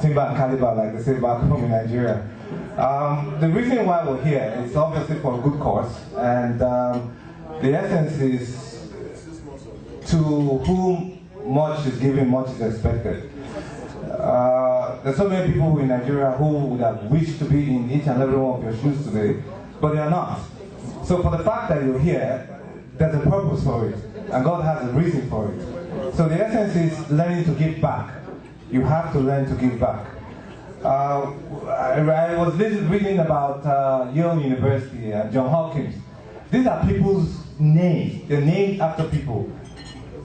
timber and caliber, like they say back home in Nigeria. The reason why we're here is obviously for a good cause, and the essence is to whom much is given, much is expected. There's so many people in Nigeria who would have wished to be in each and every one of your shoes today, but they are not. So for the fact that you're here, there's a purpose for it, and God has a reason for it. So the essence is learning to give back. You have to learn to give back. I was reading about Yale University and Johns Hopkins. These are people's names. They're named after people.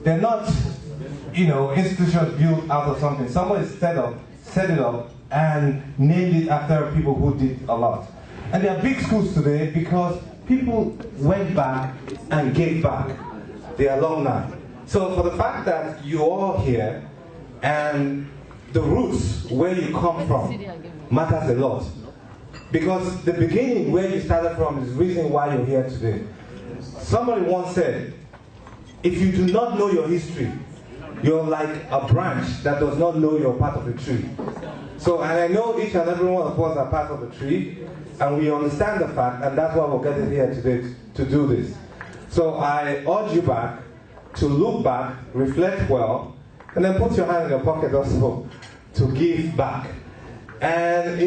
They're not, institutions built out of something. Somebody set it up, and named it after people who did a lot. And they are big schools today because people went back and gave back. They are alumni. So for the fact that you're all here, and the roots where you come from matters a lot. Because the beginning where you started from is the reason why you're here today. Somebody once said, if you do not know your history, you're like a branch that does not know you're part of the tree. So, and I know each and every one of us are part of the tree, and we understand the fact, and that's why we're getting here today to do this. So I urge you back to look back, reflect well, and then put your hand in your pocket also to give back. And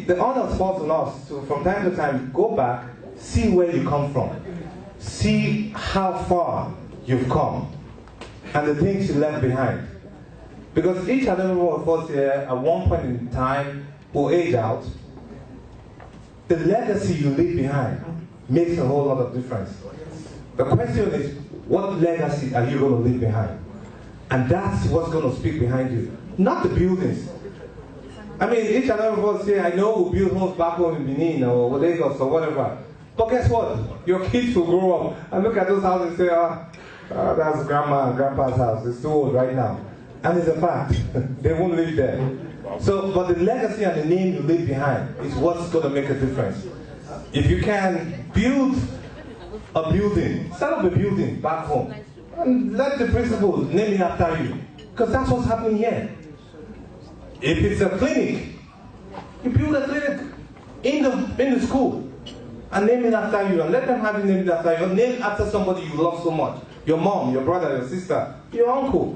the honor falls on us to, from time to time, go back, see where you come from, see how far you've come, and the things you left behind. Because each and every one of us here, at one point in time, will age out. The legacy you leave behind makes a whole lot of difference. The question is, what legacy are you going to leave behind? And that's what's going to speak behind you, not the buildings. I mean, each and every one of us here, I know we build homes back home in Benin or Lagos or whatever. But guess what? Your kids will grow up and look at those houses and say, that's grandma and grandpa's house. It's too old right now. And it's a fact. They won't live there. So, but the legacy and the name you leave behind is what's going to make a difference. If you can build a building, set up a building back home, and let the principal name it after you. Because that's what's happening here. If it's a clinic, you build a clinic in the school and name it after you, and let them have it named after you. Name after somebody you love so much. Your mom, your brother, your sister, your uncle.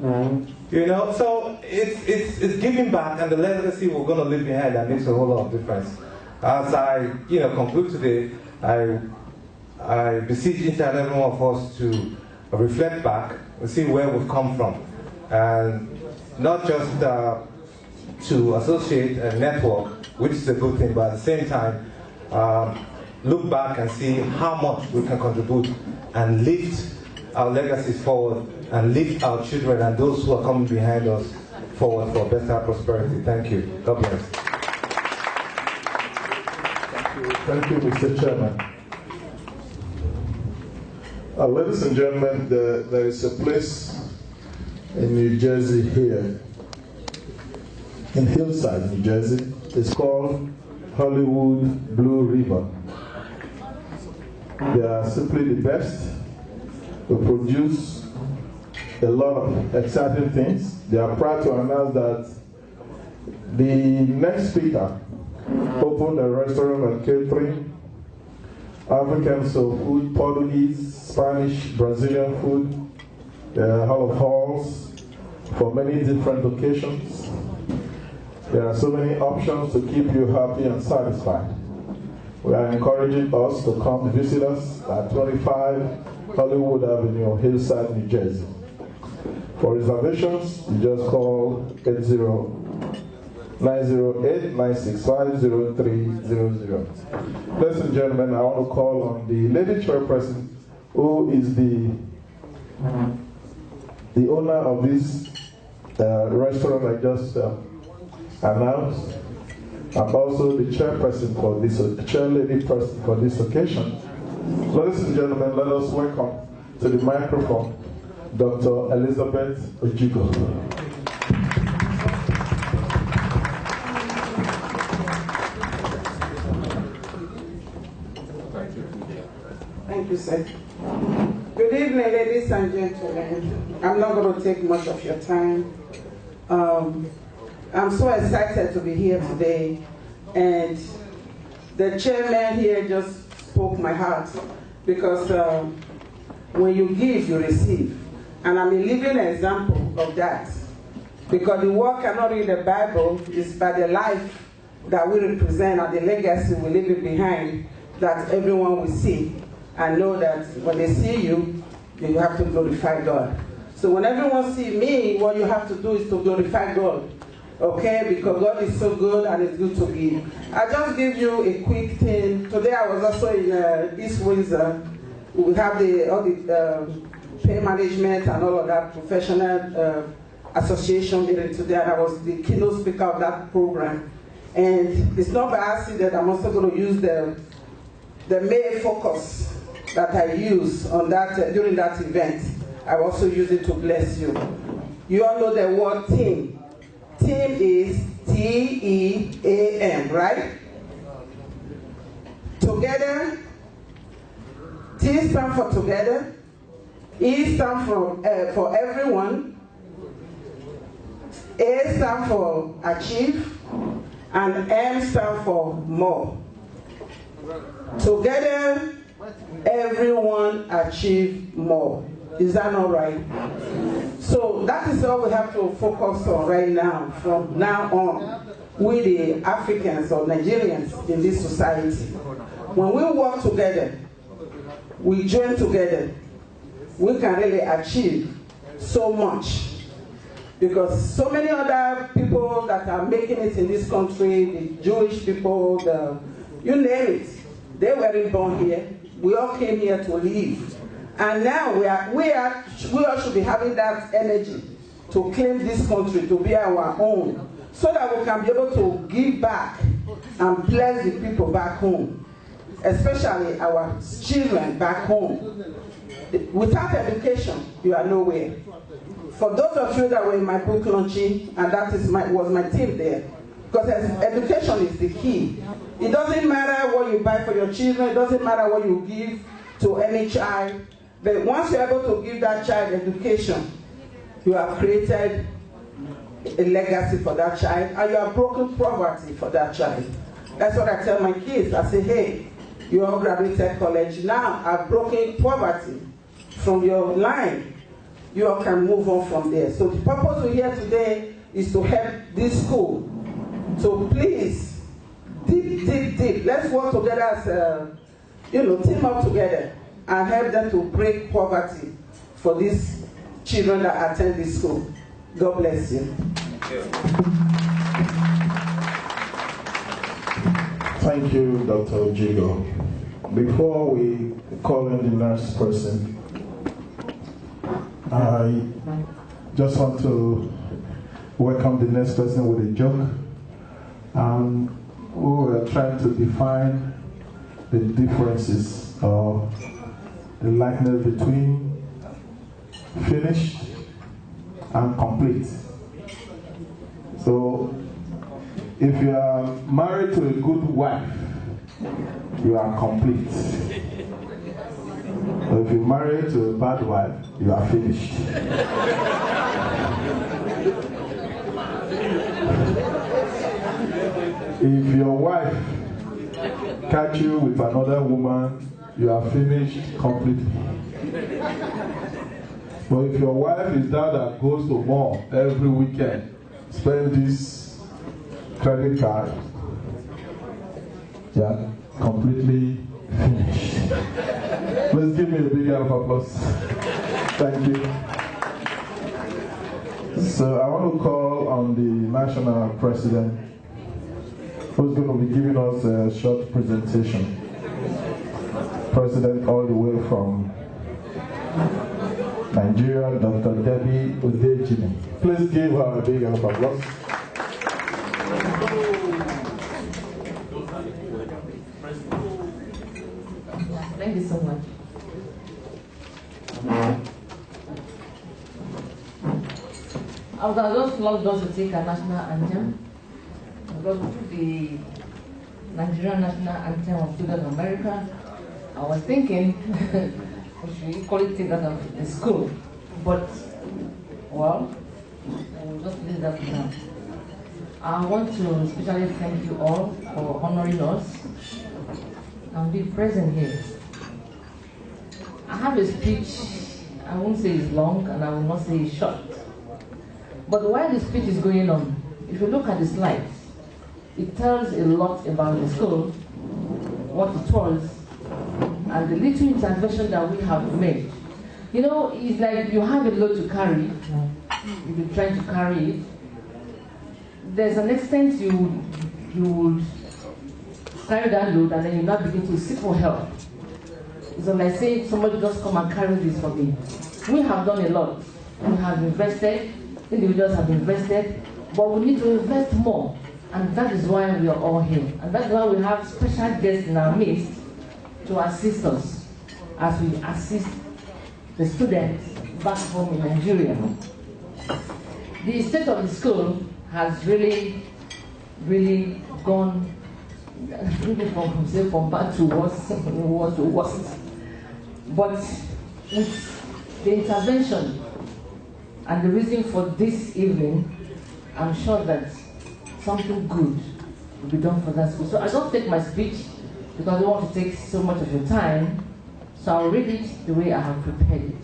So it's giving back, and the legacy we're going to leave behind that makes a whole lot of difference. As I conclude today, I beseech each and every one of us to reflect back and see where we've come from, and not just to associate and network, which is a good thing, but at the same time, look back and see how much we can contribute and lift our legacies forward and lift our children and those who are coming behind us forward for better prosperity. Thank you. God bless. Thank you, Mr. Chairman. Ladies and gentlemen, there is a place in New Jersey here, in Hillside, New Jersey. It's called Hollywood Blue River. They are simply the best. They produce a lot of exciting things. They are proud to announce that the next speaker opened a restaurant and catering, African soul food, Portuguese, Spanish, Brazilian food, Hall of Halls for many different locations. There are so many options to keep you happy and satisfied. We are encouraging us to come visit us at 25 Hollywood Avenue, Hillside, New Jersey. For reservations, you just call 80908-965-0300. Ladies and gentlemen, I want to call on the lady chairperson, who is the owner of this restaurant I just announced, and also the chairperson for this, chairlady person for this occasion. Ladies and gentlemen, let us welcome to the microphone Dr. Elizabeth Ojigo. Thank you, sir. Good evening, ladies and gentlemen. I'm not going to take much of your time. I'm so excited to be here today, and the chairman here just spoke my heart, because when you give, you receive. And I'm a living example of that, because the world cannot read the Bible, is by the life that we represent and the legacy we leave behind, that everyone will see and know that when they see you, you have to glorify God. So when everyone sees me, what you have to do is to glorify God, okay? Because God is so good and it's good to give. I just give you a quick thing. Today I was also in East Windsor. We have all the pay management and all of that professional association meeting today, and I was the keynote speaker of that program. And it's not by accident I'm also going to use the main focus that I use on that during that event. I also use it to bless you. You all know the word team. Team is T-E-A-M, right? Together. T stands for together. E stands for everyone. A stands for achieve. And M stands for more. Together, everyone achieve more. Is that not right? So that is all we have to focus on right now, from now on, with the Africans or Nigerians in this society. When we work together, we join together, we can really achieve so much. Because so many other people that are making it in this country, the Jewish people, you name it, they weren't born here. We all came here to live. And now we all should be having that energy to claim this country to be our own, so that we can be able to give back and bless the people back home, especially our children back home. Without education, you are nowhere. For those of you that were in my book launching, and that was my team there, because education is the key. It doesn't matter what you buy for your children, it doesn't matter what you give to any child, but once you're able to give that child education, you have created a legacy for that child, and you have broken poverty for that child. That's what I tell my kids. I say, hey, you all graduated college, now I've broken poverty from your line. You all can move on from there. So the purpose we're here today is to help this school. So please, deep, let's work together as team up together and help them to break poverty for these children that attend this school. God bless you. Thank you, Dr. Jigo. Before we call in the next person, I just want to welcome the next person with a joke. We were trying to define the differences or the likeness between finished and complete. So, if you are married to a good wife, you are complete. But if you're married to a bad wife, you are finished. If your wife catch you with another woman, you are finished completely. But if your wife is that that goes to mall every weekend, spend this credit card, you are completely finished. Let's give me a big round of applause. Thank you. So I want to call on the national president, who's going to be giving us a short presentation. President all the way from Nigeria, Dr. Debbie Udejimi. Please give her a big round of applause. Thank you so much. I would have just loved us to take a national anthem, because we took the Nigerian national anthem of Children of America. I was thinking we should equally take that of the school, but well, we'll just leave that now. I want to especially thank you all for honoring us and being present here. I have a speech, I won't say it's long and I will not say it's short. But while the speech is going on, if you look at the slides, it tells a lot about the school, what it was, and the little intervention that we have made. You know, it's like you have a load to carry, if you're trying to carry it. There's an extent you would carry that load and then you now begin to seek for help. It's like saying somebody just come and carry this for me. We have done a lot. We have invested, individuals have invested, but we need to invest more. And that is why we are all here. And that's why we have special guests in our midst to assist us as we assist the students back home in Nigeria. The state of the school has really gone from bad to worse, worse to worse. But with the intervention and the reason for this evening, I'm sure that something good will be done for that school. So I don't take my speech because I don't want to take so much of your time. So I'll read it the way I have prepared it.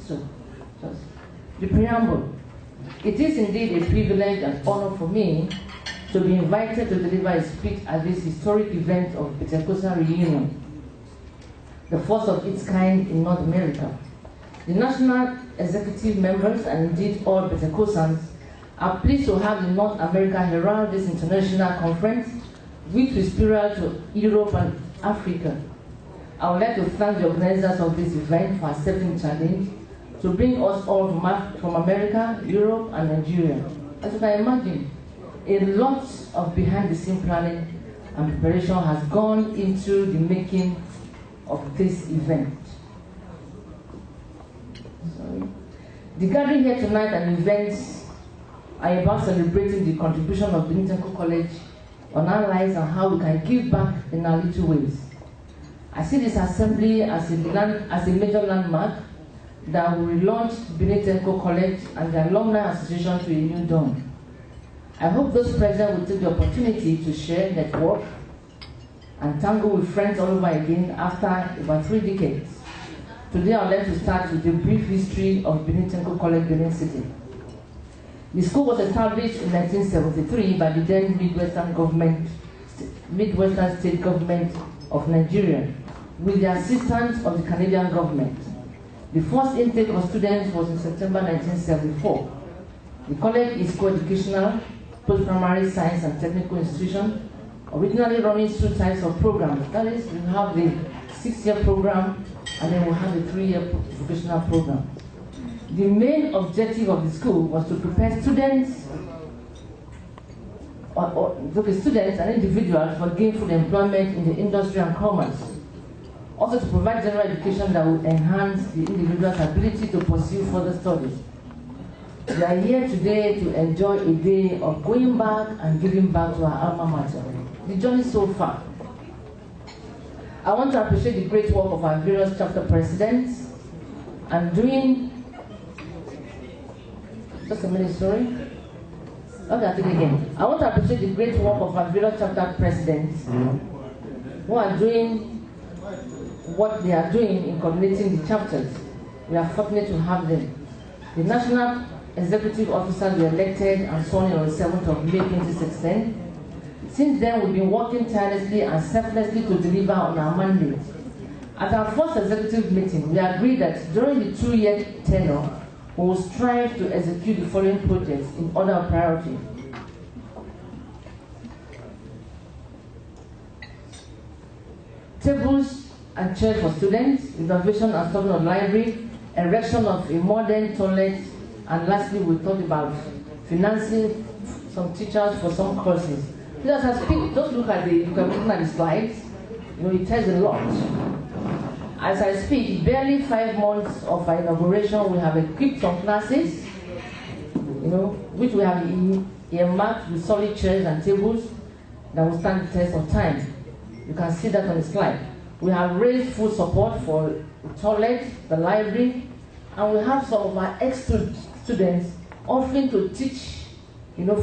So, just the preamble. It is indeed a privilege and honor for me to be invited to deliver a speech at this historic event of Betecosa reunion, the first of its kind in North America. The national executive members and indeed all Betecosans are pleased to have the North America herald this international conference, which will spiral to Europe and Africa. I would like to thank the organizers of this event for accepting the challenge to bring us all from America, Europe, and Nigeria. As you can imagine, a lot of behind-the-scenes planning and preparation has gone into the making of this event. Sorry. The gathering here tonight and events are about celebrating the contribution of Betecosa College on our lives and how we can give back in our little ways. I see this assembly as a major landmark that will relaunch Betecosa College and the Alumni Association to a new dawn. I hope those present will take the opportunity to share, network, and tangle with friends all over again after about 3 decades. Today I'd like to start with a brief history of Betecosa College, Benin City. The school was established in 1973 by the then Midwestern State Government of Nigeria with the assistance of the Canadian government. The first intake of students was in September 1974. The college is co-educational, post-primary science and technical institution, originally running 2 types of programs. That is, we have the 6-year program and then we have the 3-year vocational program. The main objective of the school was to prepare students students and individuals for gainful employment in the industry and commerce. Also to provide general education that would enhance the individual's ability to pursue further studies. We are here today to enjoy a day of going back and giving back to our alma mater. The journey so far. I want to appreciate the great work of our various chapter presidents and just a minute, sorry. Okay, I'll take it again. I want to appreciate the great work of our various chapter presidents who are doing what they are doing in coordinating the chapters. We are fortunate to have them. The national executive officers were elected and sworn in on the 7th of May 2016. Since then, we've been working tirelessly and selflessly to deliver on our mandate. At our first executive meeting, we agreed that during the 2-year tenure, we will strive to execute the following projects in order of priority. Tables and chairs for students, renovation and storing of library, erection of a modern toilet, and lastly, we talked about financing some teachers for some courses. As I speak, just look at the slides. You know, it tells a lot. As I speak, barely 5 months of our inauguration, we have equipped some classes, you know, which we have earmarked with solid chairs and tables that will stand the test of time. You can see that on the slide. We have raised full support for the toilet, the library, and we have some of our ex-students offering to teach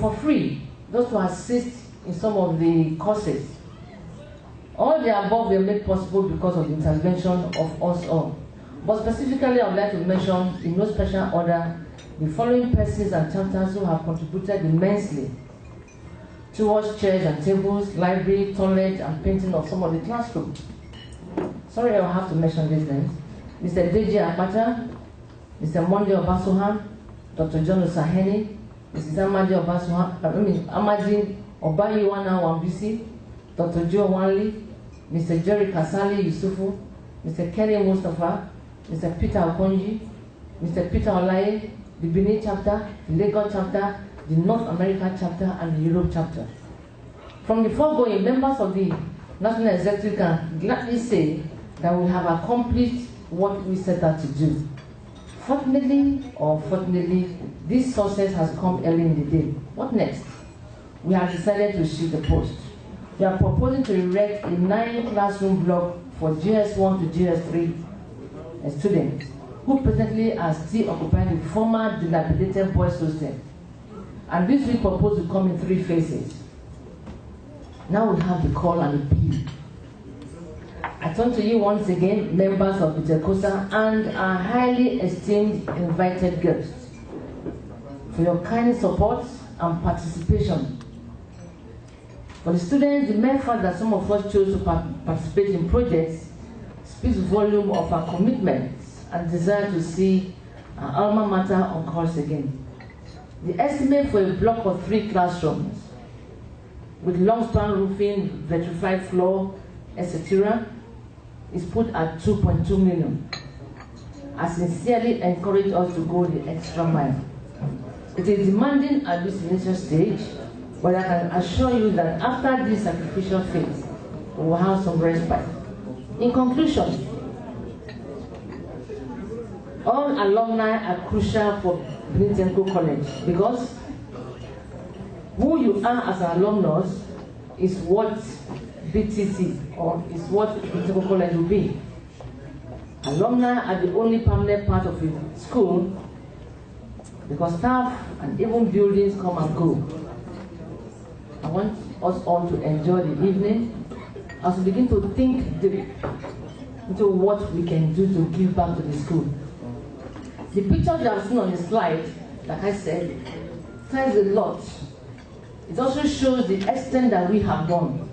for free, just to assist in some of the courses. All the above were made possible because of the intervention of us all. But specifically, I would like to mention, in no special order, the following persons and chapters who have contributed immensely towards chairs and tables, library, toilet, and painting of some of the classrooms. Sorry, I'll have to mention these names. Mr. Deji Akpata, Mr. Monday Obasohan, Dr. John Osaheni, Mrs. Amadi Obayiwana Wambisi, Dr. Joe Wanley, Mr. Jerry Kasali Yusufu, Mr. Kenny Mustafa, Mr. Peter Okonji, Mr. Peter Olaye, the Benin chapter, the Lagos chapter, the North America chapter, and the Europe chapter. From the foregoing, members of the National Executive can gladly say that we have accomplished what we set out to do. Fortunately or fortunately, this success has come early in the day. What next? We have decided to shift the post. We are proposing to erect a 9-classroom block for GS1 to GS3 students who presently are still occupying the former dilapidated boys' hostel. And this we propose to come in 3 phases. Now we have the call and the plea. I turn to you once again, members of Betecosa and our highly esteemed invited guests, for your kind support and participation. For the students, the mere fact that some of us chose to participate in projects speaks volume of our commitment and desire to see our alma mater on course again. The estimate for a block of 3 classrooms with long-span roofing, vitrified floor, etc., is put at 2.2 million. I sincerely encourage us to go the extra mile. It is demanding at this initial stage, but I can assure you that after this sacrificial phase, we will have some respite. In conclusion, all alumni are crucial for Betecosa College because who you are as an alumnus is what BTC or is what Betecosa College will be. Alumni are the only permanent part of the school because staff and even buildings come and go. I want us all to enjoy the evening as we begin to think deep into what we can do to give back to the school. The pictures you have seen on the slide, like I said, tells a lot. It also shows the extent that we have done.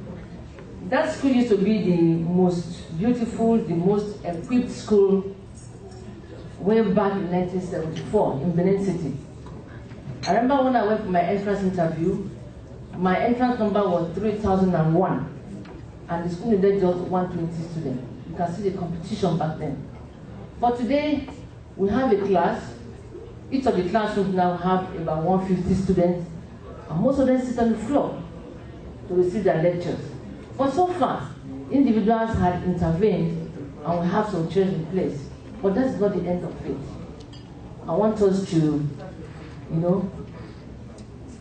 That school used to be the most beautiful, the most equipped school way back in 1974 in Benin City. I remember when I went for my entrance interview, my entrance number was 3001, and the school needed just 120 students. You can see the competition back then. But today, we have a class. Each of the classrooms now have about 150 students, and most of them sit on the floor to receive their lectures. But so far, individuals had intervened, and we have some chairs in place. But that's not the end of it. I want us to,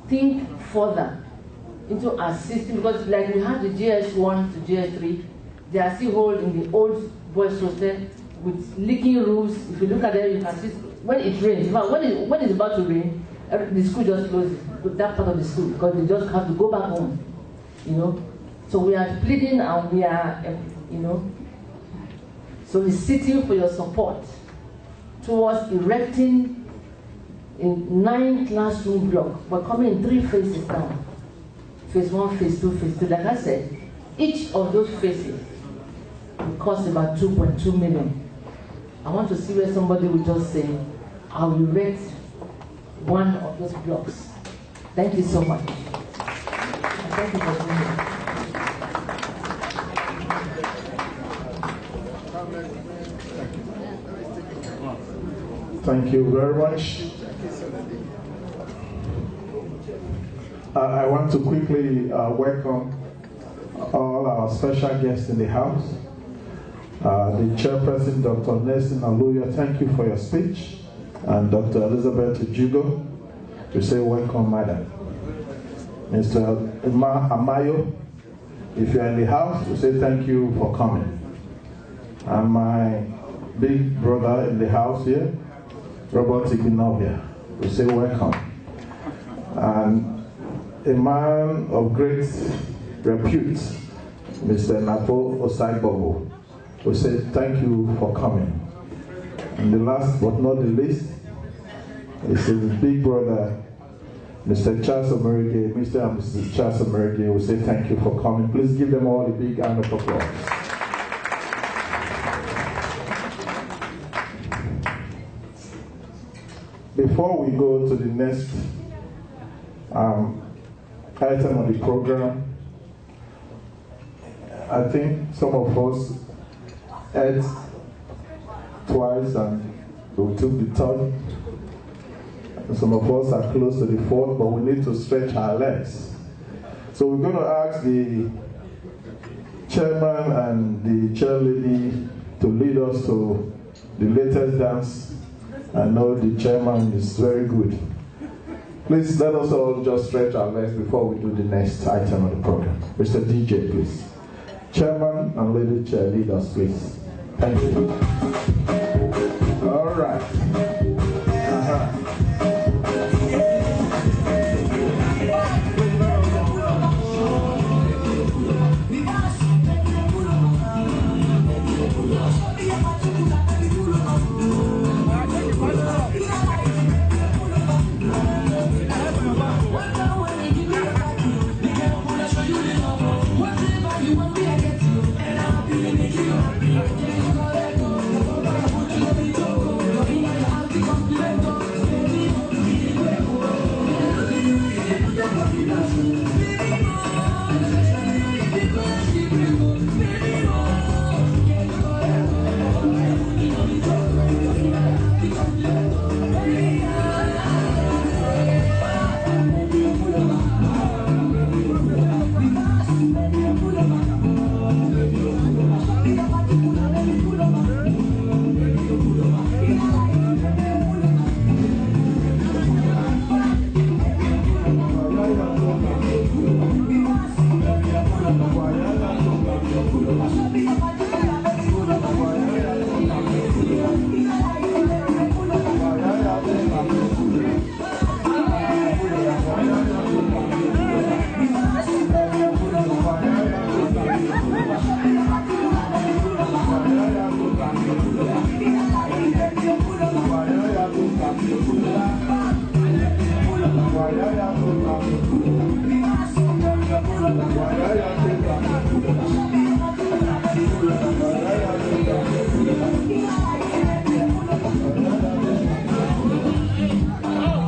think further into our system, because like we have the GS1 to GS3, they are still holding the old boys' hostel with leaking roofs. If you look at them, you can see when it rains. When it's about to rain, the school just closes, that part of the school, because they just have to go back home. So we are pleading and we are, soliciting for your support towards erecting a 9-classroom block. We're coming in 3 phases now. Phase 1, phase 2, phase 3. Like I said, each of those phases will cost about 2.2 million. I want to see where somebody will just say, I will erect one of those blocks. Thank you so much. And thank you for being here. Thank you very much. I want to quickly welcome all our special guests in the house. The chairperson, Dr. Nelson Aluya, thank you for your speech. And Dr. Elizabeth Ujugo, we say welcome, madam. Mr. Amayo, if you're in the house, we say thank you for coming. And my big brother in the house here, Robert Ikinovia, we say welcome. and a man of great repute, Mr. Napo Osaibobo. We say thank you for coming. And the last but not the least is his big brother, Mr. Charles Omerige. Mr. and Mrs. Charles Omerige, we say thank you for coming. Please give them all a big round of applause. Before we go to the next item on the program, I think some of us ate twice and we took the third. Some of us are close to the fourth, but we need to stretch our legs. So we're going to ask the chairman and the chairlady to lead us to the latest dance. I know the chairman is very good. Please let us all just stretch our legs before we do the next item of the program. Mr. DJ, please. Chairman and lady chair, lead us, please. Thank you. All right.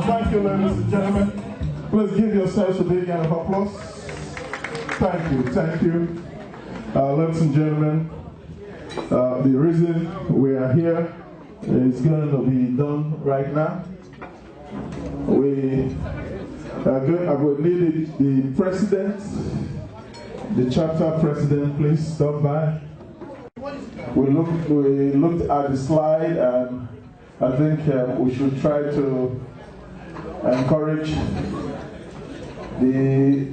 Thank you, ladies and gentlemen. Please give yourselves a big round of applause. Thank you, thank you. Ladies and gentlemen, the reason we are here is going to be done right now. I will need the president, the chapter president, please stop by. We looked at the slide, and I think we should try to encourage the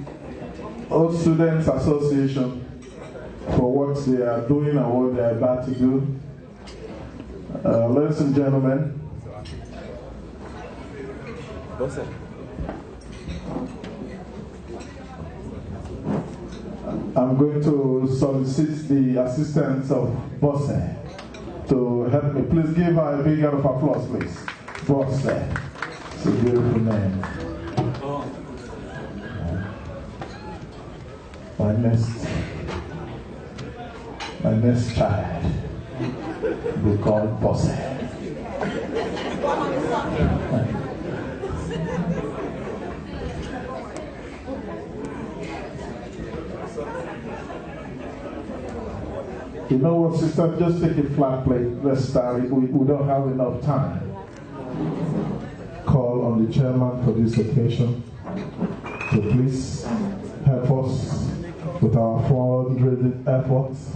Old Students Association for what they are doing and what they are about to do. Ladies and gentlemen, I'm going to solicit the assistance of Bosse to help me. Please give her a big round of applause, please. Bosse. It's a beautiful name. My next child will be called Bosse. You know what, sister? Just take a flat plate. Let's start it. We don't have enough time. Call on the chairman for this occasion to please help us with our fundraising efforts.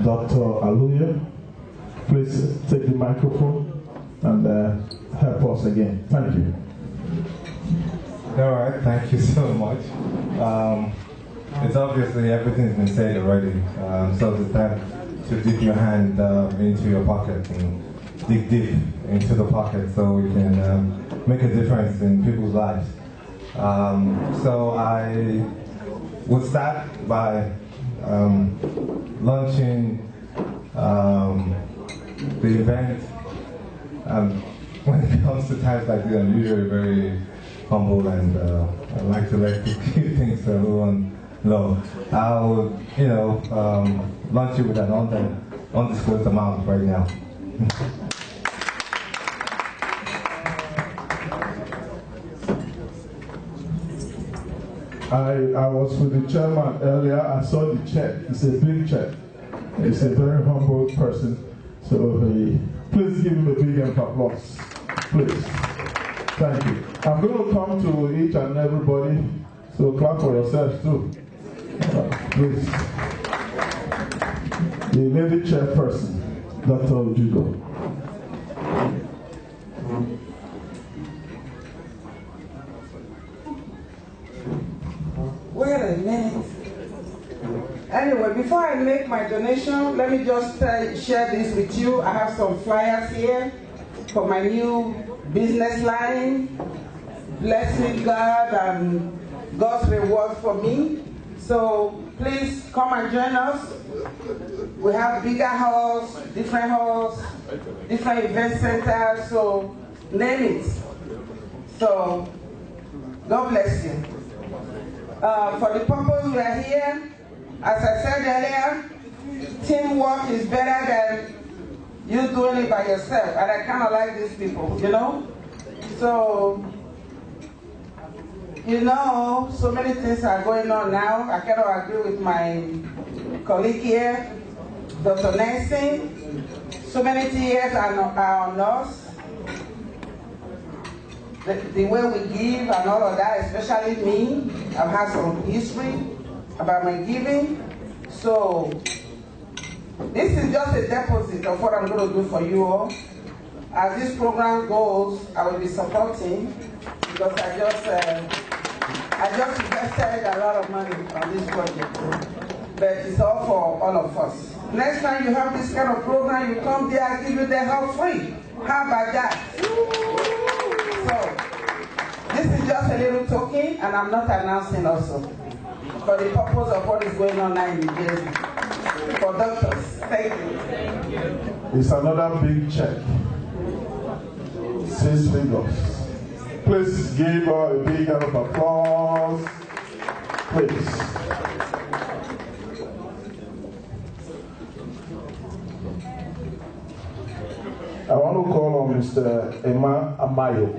Dr. Aluya, please take the microphone and help us again. Thank you. All right, thank you so much. It's obviously everything's been said already, so it's time to dip your hand into your pocket and dig deep into the pocket so we can make a difference in people's lives. So I would start by launching the event. When it comes to times like this, I'm usually very humble, and I like to let keep things to everyone know. I'll, launch it with an undisclosed amount right now. I was with the chairman earlier. I saw the check. It's a big check. He's a very humble person. So please give him a big round of applause. Please. Thank you. I'm going to come to each and everybody. So clap for yourselves too. Please. The lady chairperson, Dr. Ojudo. Wait a minute. Anyway, before I make my donation, let me just share this with you. I have some flyers here for my new business line, Blessing God and God's reward for me. So please come and join us. We have bigger halls, different event centers, so name it. So God bless you. For the purpose we are here, as I said earlier, teamwork is better than you doing it by yourself. And I kind of like these people, So, so many things are going on now. I cannot agree with my colleague here, Dr. Nancy. So many tears are on us. The way we give and all of that, especially me, I've had some history about my giving. So this is just a deposit of what I'm going to do for you all. As this program goes, I will be supporting because I just invested a lot of money on this project. But it's all for all of us. Next time you have this kind of program, you come there, I give you the house free. How about that? So, this is just a little token, and I'm not announcing also, for the purpose of what is going on now in New Jersey. For doctors, thank you. It's another big check. 6 figures. Please give her a big round of applause. Please. I want to call on Mr. Emma Amayo.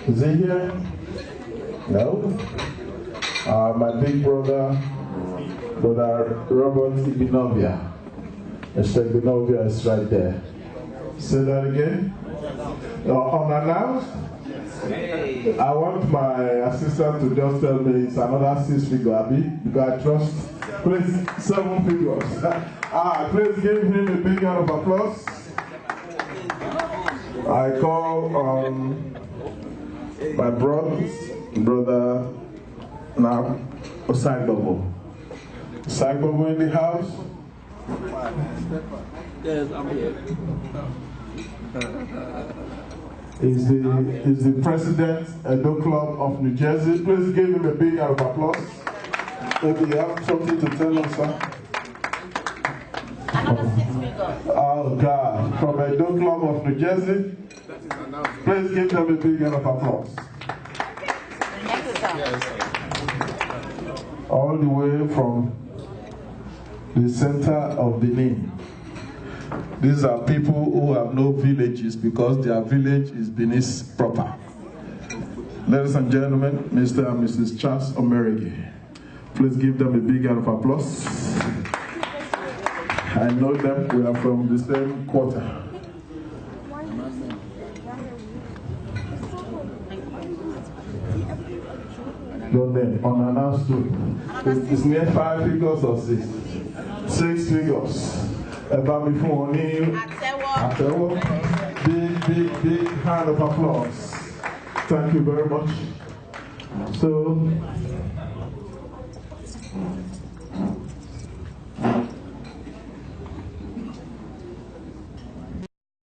Is he here? No? My big brother, Brother Robert Ibinovia. Mr. Ibinovia is right there. Say that again. Unannounced? I want my assistant to just tell me it's another 6 figure, because I trust. Please, 7 figures. Please give him a big round of applause. I call my brother now, Osagbobo. Osagbobo in the house? Yes, I'm here. Is the president of the Club of New Jersey. Please give him a big round of applause. If you have something to tell us, sir. Another 6 figures. Oh God, from the Club of New Jersey. Please give them a big round of applause. All the way from the center of Benin. These are people who have no villages because their village is Benin proper. Ladies and gentlemen, Mr. and Mrs. Charles Omerigi. Please give them a big round of applause. I know them, we are from the same quarter. Your name, unannounced too. It's near 5 figures or 6? 6 figures. About before Atewo. Big hand of applause. Thank you very much. So,